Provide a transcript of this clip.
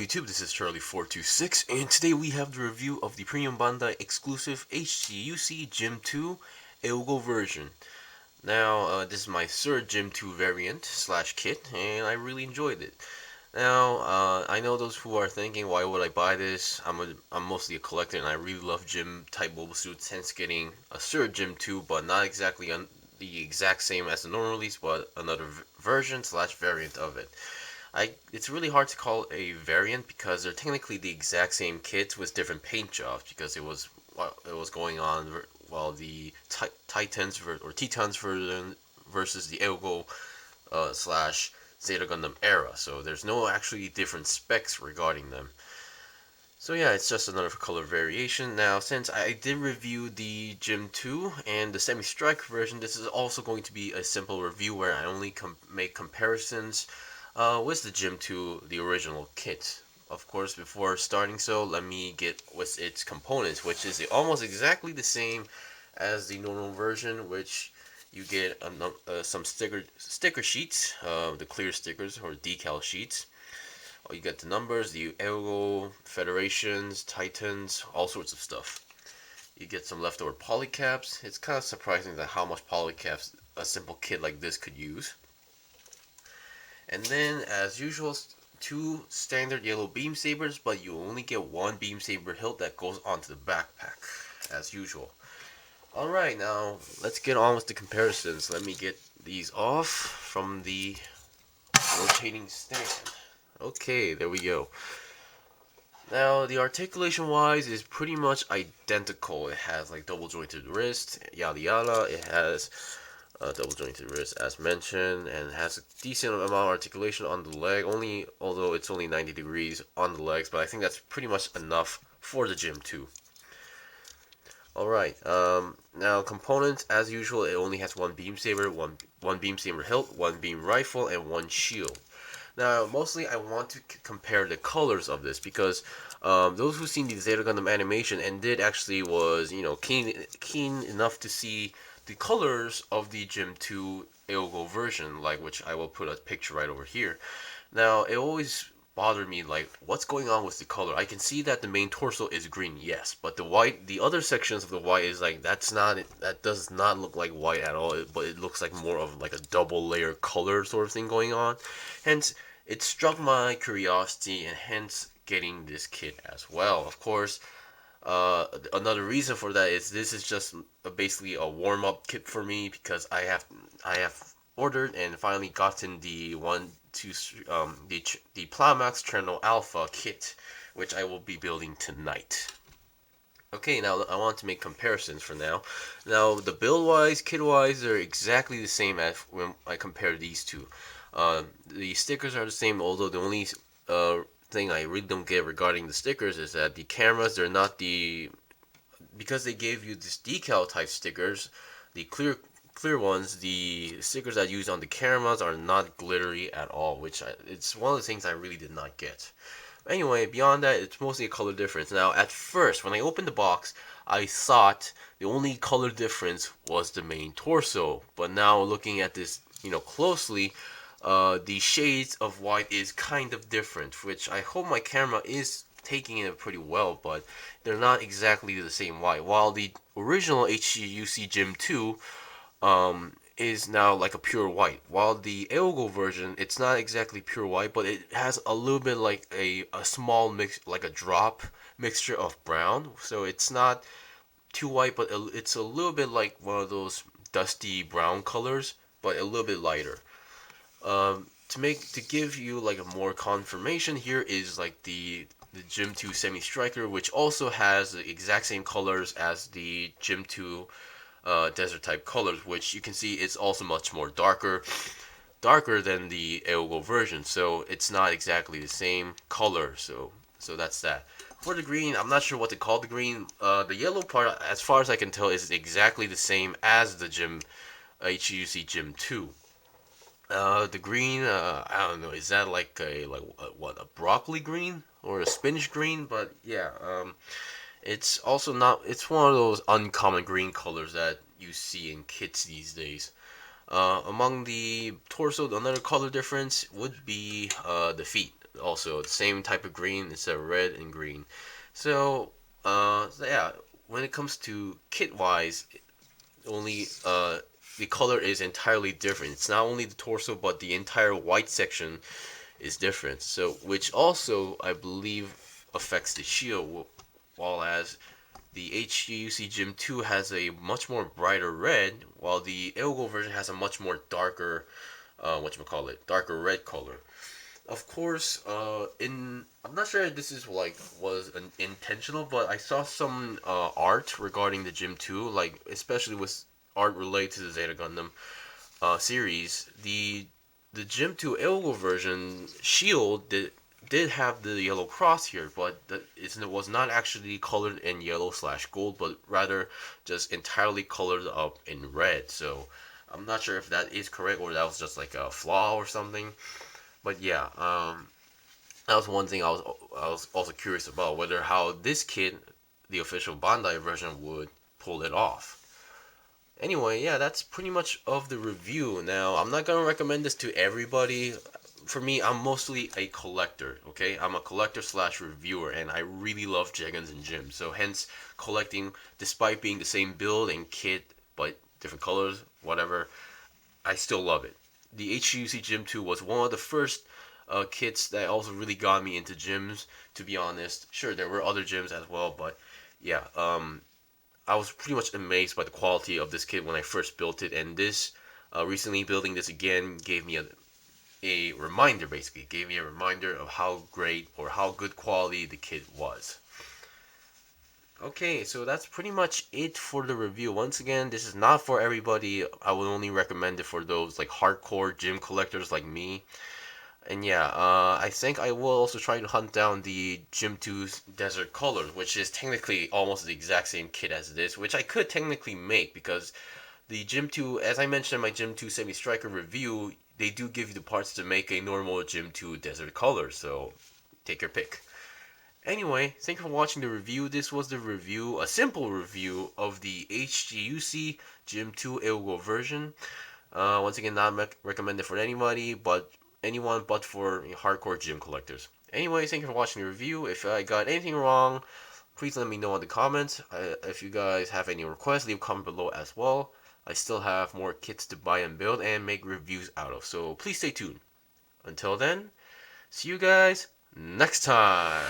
YouTube? This is Charlie426, and today we have the review of the Premium Bandai exclusive HGUC GM II AEUG version. Now, this is my third GM II variant slash kit, and I really enjoyed it. Now, I know those who are thinking, why would I buy this? I'm mostly a collector, and I really love gym type mobile suits, hence getting a third GM II, but not exactly the exact same as the normal release, but another version slash variant of it. It's really hard to call a variant because they're technically the exact same kits with different paint jobs, because it was going on while the Titans or Titans version versus the AEUG slash Zeta Gundam era. So there's no actually different specs regarding them. So yeah, it's just another color variation. Now, since I did review the GM II and the Semi-Strike version, this is also going to be a simple review where I only make comparisons with the GM II, the original kit. Of course, before starting let me get with its components, which is almost exactly the same as the normal version, which you get some sticker sheets, the clear stickers or decal sheets. You get the numbers, the AEUG, Federations, Titans, all sorts of stuff. You get some leftover polycaps. It's kind of surprising that how much polycaps a simple kit like this could use. And then, as usual, two standard yellow beam sabers, but you only get one beam saber hilt that goes onto the backpack, as usual. Alright, now let's get on with the comparisons. Let me get these off from the rotating stand. Okay, there we go. Now, the articulation wise is pretty much identical. It has like double jointed wrist, yada yada. It has double jointed wrist as mentioned, and has a decent amount of articulation on the leg, although it's only 90 degrees on the legs, but I think that's pretty much enough for the GM II. Alright, now components, as usual, it only has one beam saber, one beam saber hilt, one beam rifle, and one shield. Now, mostly I want to compare the colors of this, because those who've seen the Zeta Gundam animation and did actually was, keen enough to see the colors of the GM II AEUG version, which I will put a picture right over here. Now, it always bothered me, what's going on with the color? I can see that the main torso is green, yes, but the other sections of the white is that does not look like white at all, but it looks like more of like a double layer color sort of thing going on. Hence, it struck my curiosity, and hence getting this kit as well. Of course, another reason for that is this is just basically a warm-up kit for me, because I have ordered and finally gotten the the Plamax Cherno Alpha kit, which I will be building tonight. Okay, now I want to make comparisons for now. Now, the build-wise, kit-wise, they're exactly the same as when I compare these two. The stickers are the same, although the only thing I really don't get regarding the stickers is that the cameras, they're not because they gave you this decal type stickers, the clear ones, the stickers that use on the cameras are not glittery at all, which it's one of the things I really did not get. Anyway, beyond that, it's mostly a color difference. Now, at first, when I opened the box, I thought the only color difference was the main torso, but now looking at this, closely, the shades of white is kind of different, which I hope my camera is taking it pretty well, but they're not exactly the same white. While the original HGUC GM II is now like a pure white, while the AEUG version, it's not exactly pure white, but it has a little bit like a small mix, like a drop mixture of brown, so it's not too white, but it's a little bit like one of those dusty brown colors, but a little bit lighter. To give you like a more confirmation, here is like the GM II Semi-Striker, which also has the exact same colors as the GM II desert type colors, which you can see it's also much more darker than the AEUG version, so it's not exactly the same color. So that's that. For the green, I'm not sure what to call the green. The yellow part, as far as I can tell, is exactly the same as the HGUC GM II. The green, I don't know, is that like a broccoli green or a spinach green? But yeah, it's also not. It's one of those uncommon green colors that you see in kits these days. Among the torso, another color difference would be the feet. also the same type of green instead of red and green. So, yeah, when it comes to kit wise, only the color is entirely different. It's not only the torso, but the entire white section is different. So, which also I believe affects the shield, while as the HGUC Gym 2 has a much more brighter red, while the AEUG version has a much more darker, darker red color. Of course, I'm not sure if this is like was an intentional, but I saw some art regarding the Gym 2, like especially with art related to the Zeta Gundam series. The Gym 2 AEUG version shield did have the yellow cross here, but it was not actually colored in yellow slash gold, but rather just entirely colored up in red. So I'm not sure if that is correct or that was just like a flaw or something. But yeah, that was one thing I was also curious about, whether how this kit, the official Bandai version, would pull it off. Anyway, yeah, that's pretty much of the review. Now, I'm not gonna recommend this to everybody. For me, I'm mostly a collector, okay? I'm a collector slash reviewer, and I really love Jeguns and Gyms. So hence, collecting, despite being the same build and kit, but different colors, whatever, I still love it. The HGUC Gym 2 was one of the first kits that also really got me into gyms, to be honest. Sure, there were other gyms as well, but yeah, I was pretty much amazed by the quality of this kit when I first built it, and this recently building this again gave me a reminder, basically gave me a reminder of how great or how good quality the kit was. Okay, so that's pretty much it for the review. Once again, this is not for everybody. I would only recommend it for those like hardcore gym collectors like me. And yeah, I think I will also try to hunt down the Gym 2's Desert Colors, which is technically almost the exact same kit as this, which I could technically make because the Gym 2, as I mentioned in my Gym 2 Semi Striker review, they do give you the parts to make a normal Gym 2 Desert Color, so take your pick. Anyway, thank you for watching the review. This was the review, a simple review of the HGUC Gym 2 AEUG version. Once again, not recommended for anybody, but anyone but for hardcore gym collectors. Anyway, thank you for watching the review. If I got anything wrong, please let me know in the comments. If you guys have any requests, leave a comment below as well. I still have more kits to buy and build and make reviews out of, so please stay tuned. Until then, see you guys next time.